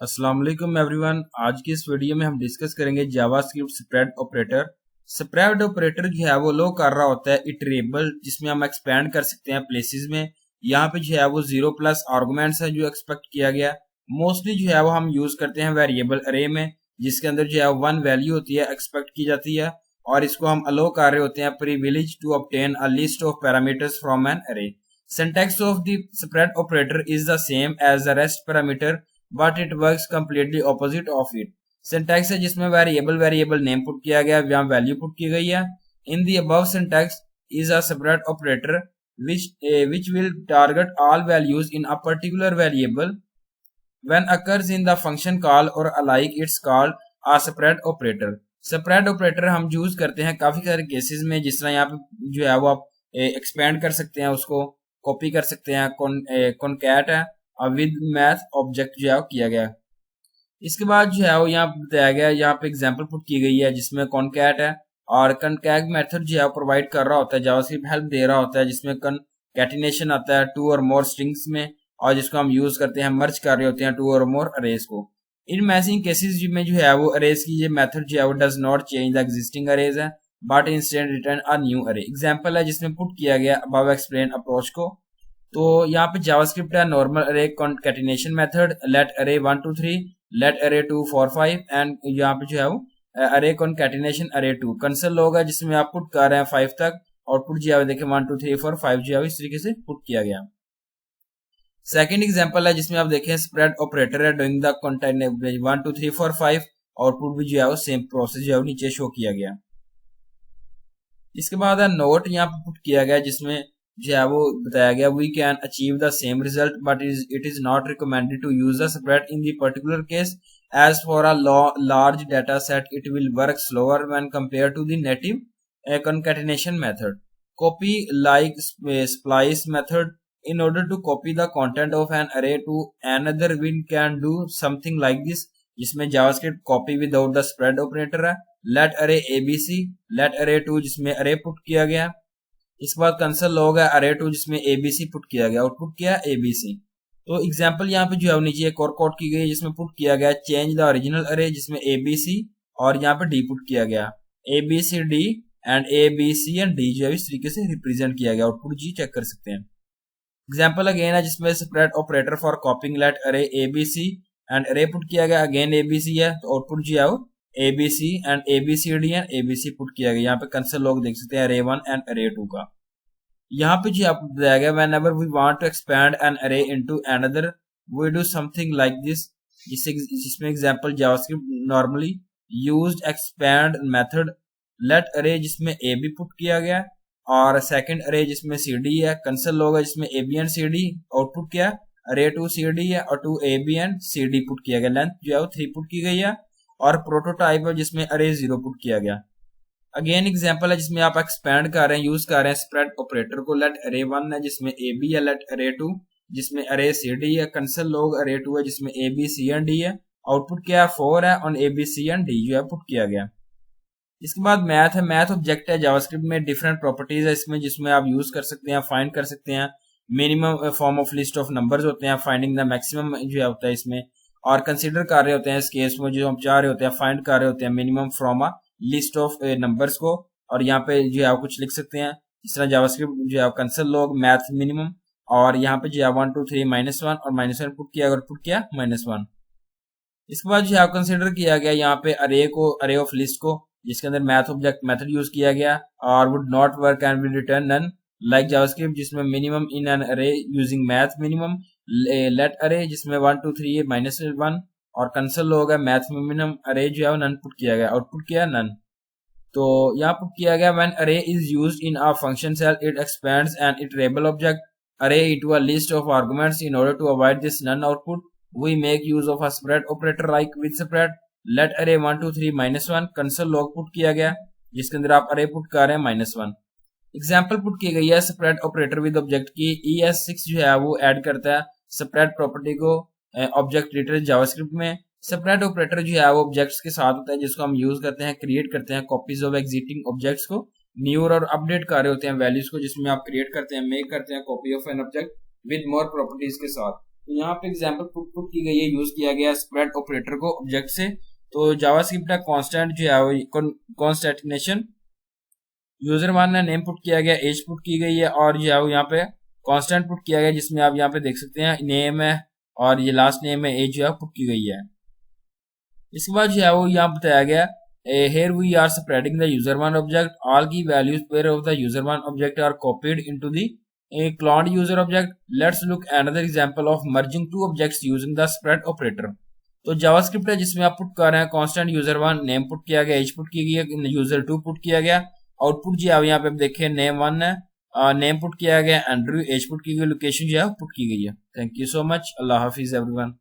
अस्सलाम वालेकुम एवरीवन। आज की इस वीडियो में हम डिस्कस करेंगे JavaScript spread operator. Spread operator जो है वो लो कर रहा होता है इटरेबल, जिसमें हम एक्सपेंड कर सकते हैं प्लेसेस में। यहाँ पे जो है वो 0+ आर्गुमेंट्स है जो एक्सपेक्ट किया गया। मोस्टली जो है वो हम यूज करते हैं वेरिएबल अरे में, जिसके अंदर जो है 1 वैल्यू होती है एक्सपेक्ट की जाती है, और इसको हम अलो कर रहे होते हैं privilege to obtain a list of parameters from an array. Syntax of the spread operator is the same as the rest parameter but it works completely opposite of it. Syntax है जिसमें वेरिएबल नेम पुट किया गया, यहाँ value put की गई है। In the above syntax is a separate operator which will target all values in a particular variable when occurs in the function call or alike it's called a spread operator। spread operator हम use करते हैं काफी सारे cases में, जिस तरह यहाँ पे जो है वो आप एक्सपेंड कर सकते हैं, उसको कॉपी कर सकते हैं। कॉनकैट है और विद मैथ ऑब्जेक्ट जो है किया गया। इसके बाद जो है वो यहाँ बताया गया, यहाँ पे एग्जांपल पुट की गई है जिसमें कॉनकैट है और कॉनकैट मेथड जो है प्रोवाइड कर रहा होता है, जावास्क्रिप्ट हेल्प दे रहा होता है, जिसमें कॉनकैटिनेशन आता है 2 और मोर स्ट्रिंग्स में, और जिसको हम यूज करते हैं मर्ज कर रहे होते हैं 2 और मोर अरेज को। इन मैचिंग केसेस में जो है वो अरेज की ये मेथड जो है वो does not change the existing arrays है but instead return a new array. Example है जिसमें पुट किया गया अबव एक्सप्लेन अप्रोच को। तो यहाँ पे जावास्क्रिप्ट है नॉर्मल अरे concatenation method, let array 1 2 3, late अरे 2 4 5, एंड यहाँ पे जो है वो अरे कॉन्कैटिनेशन अरे 2 कंसोल लॉग है जिसमें आप पुट कर रहे हैं 5 तक, आउटपुट जो है देखें 1 2 3 4 5 जो है इस तरीके से पुट किया गया। सेकंड एग्जांपल है जिसमें आप देखें स्प्रेड ऑपरेटर है डूइंग द कंटेंट 1 2 3 4 5, आउटपुट भी जो है वो सेम प्रोसेस जो है नीचे शो किया गया। इसके बाद है नोट यहाँ पे पुट किया गया जिसमें जो है वो बताया गया we can achieve the same result but it is not recommended to use the spread in the particular case as for a large data set it will work slower when compare to the native concatenation method। copy like splice method in order to copy the content of an array to another we can do something like this, जिसमें JavaScript copy without the spread operator है। Late array abc, late अरे 2 जिसमें अरे put किया गया। इसके बाद console log है अरे 2 जिसमें abc पुट किया गया, आउटपुट किया abc। तो एग्जांपल यहाँ पे जो है नीचे एक और कोड की गई जिसमें पुट किया गया चेंज द ओरिजिनल अरे, जिसमें abc और यहाँ पे d पुट किया गया, abcd and abc and d जो है इस तरीके से रिप्रेजेंट किया गया। आउटपुट जी चेक कर सकते हैं। एग्जांपल अगेन है जिसमें spread operator for copying let array abc and array put किया गया, अगेन abc है तो आउटपुट जी आओ abc and abcd and abc put किया गया। यहाँ पे कंसोल लॉग देख सकते हैं अरे 1 एंड अरे 2 का। यहाँ पे जी आपको बताया गया whenever we want to expand an array into another we do something like this, जिसमें example JavaScript normally used expand method let array जिसमें ab पुट किया गया, और सेकंड अरे जिसमें cd है, कंसोल लॉग है जिसमें ab एंड cd, आउटपुट क्या अरे 2 cd है और 2 ab एंड cd पुट किया गया, लेंथ जो है वो 3 पुट की गई है, और प्रोटोटाइप है जिसमें अरे 0 पुट किया गया। अगेन एग्जांपल है जिसमें आप एक्सपैंड कर रहे हैं, यूज कर रहे हैं स्प्रेड ऑपरेटर को। लेट अरे 1 है जिसमें ab है, लेट अरे 2 जिसमें अरे cd है, कंसोल लॉग अरे 2 है जिसमें ab c एंड d है, आउटपुट क्या है 4 है और ab c एंड d जो है पुट किया गया। इसके बाद मैथ है, मैथ ऑब्जेक्ट है जावास्क्रिप्ट में, डिफरेंट प्रॉपर्टीज है इसमें जिसमें आप यूज कर सकते हैं, फाइंड कर सकते हैं। Minimum form of list of numbers होते हैं, फाइंडिंग द मैक्सिमम जो होता है इसमें, और कंसीडर कर रहे होते हैं इस केस में जो हम चाह रहे होते हैं फाइंड कर रहे होते हैं minimum from a list of numbers को, और यहाँ पे जो है आप कुछ लिख सकते हैं इस तरह जावास्क्रिप्ट जो है कंसोल लॉग मैथ मिनिमम, और यहाँ पे जो है 1 2 3 -1 और -1 पुट किया और पुट किया -1। इसके बाद जो है कंसीडर किया गया यहाँ पे अरे को, अरे ऑफ लिस्ट को, जिसके अंदर मैथ ऑब्जेक्ट मेथड यूज किया गया, और would not work and will return NaN like JavaScript जिसमें minimum in an array using math minimum, let array जिसमें 1 2 3 -1, और कंसोल लॉग है मैथ मिनिमम अरे जो है नन पुट किया गया, आउटपुट किया नन। तो यहाँ पुट किया गया when array is used in a function cell it expands an iterable object array into a list of arguments in order to avoid this NaN output we make use of a spread operator like with spread let array 1 2 3 -1 console log put किया गया जिसके अंदर आप अरे put कर रहे हैं -1। Example put की गई है स्प्रेड ऑपरेटर विद ऑब्जेक्ट की ES6 जो है वो ऐड करता है स्प्रेड प्रॉपर्टी को ऑब्जेक्ट ट्रीटेड जावास्क्रिप्ट में। स्प्रेड ऑपरेटर जो है वो ऑब्जेक्ट्स के साथ होता है जिसको हम यूज करते हैं, क्रिएट करते हैं कॉपीज ऑफ एग्जिस्टिंग ऑब्जेक्ट्स को, न्यू और अपडेट कर रहे होते हैं वैल्यूज को, जिसमें आप क्रिएट करते हैं, मेक करते हैं copy of an object with more properties के साथ। तो यहाँ पे एग्जांपल पुट की गई है, यूज किया गया स्प्रेड ऑपरेटर को ऑब्जेक्ट से। तो जावास्क्रिप्ट का कांस्टेंट जो है वो कॉन्स्टेंटिनेशन, यूजर वन ने नेम पुट किया गया, एज पुट की गई है, और जो है वो यहाँ पे कांस्टेंट पुट किया गया जिसमें आप यहाँ पे देख सकते हैं नेम है और ये लास्ट नेम है, एज जो है पुट की गई है। इसके बाद जो है वो यहाँ बताया गया here we are spreading the user1 object, all key values pair of the user1 object are copied into the cloned user object. Let's look another example of merging two objects using the spread operator. तो JavaScript है जिसमें आप put कर रहे हैं constant यूजर1 name put किया गया, as put की गई है, यूजर2 पुट किया गया, आउटपुट जो है यहाँ पे आप देखिए नेम 1 है, नेम पुट किया गया एंड्रयू, एज पुट की गई, लोकेशन जो है पुट की गई है। Thank you so much, Allah Hafiz everyone.